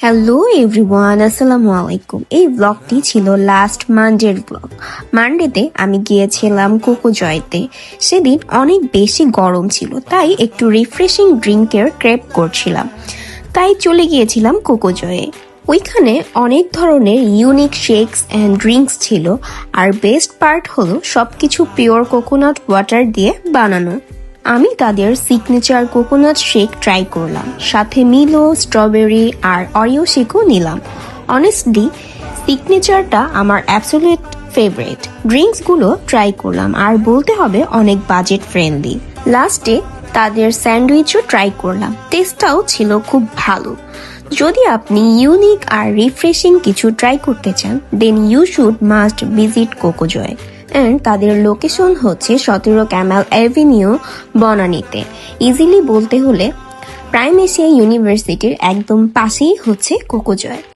Hello everyone, আসসালামু আলাইকুম। এই ব্লগটি ছিল লাস্ট মানডের ব্লগ। মানডেতে আমি গিয়েছিলাম কোকোজয়তে। সেদিন অনেক বেশি গরম ছিল, তাই একটু রিফ্রেশিং ড্রিঙ্কের ক্রেভ করছিলাম, তাই চলে গিয়েছিলাম কোকোজয়ে। ওইখানে অনেক ধরনের ইউনিক শেকস অ্যান্ড ড্রিঙ্কস ছিল, আর বেস্ট পার্ট হলো সবকিছু পিওর কোকোনাট ওয়াটার দিয়ে বানানো। আমি তাদের সিগনেচার কোকোনাট শেক ট্রাই করলাম, সাথে মিলো, স্ট্রবেরি আর অরিও শেকও নিলাম। অনেস্টলি সিগনেচারটা আমার অ্যাবসলিউট ফেভারিট। ড্রিঙ্কসগুলো ট্রাই করলাম, আর বলতে হবে অনেক বাজেট ফ্রেন্ডলি। লাস্টে তাদের স্যান্ডউইচও ট্রাই করলাম, টেস্টটাও ছিল খুব ভালো। যদি আপনি ইউনিক আর রিফ্রেশিং কিছু ট্রাই করতে চান, then you should must visit Cocojoy. And তাদের লোকেশন হচ্ছে 17 ক্যামেল অ্যাভিনিউ, বনানীতে। ইজিলি বলতে হলে প্রাইম এশিয়া ইউনিভার্সিটির একদম পাশেই হচ্ছে কোকোজয়।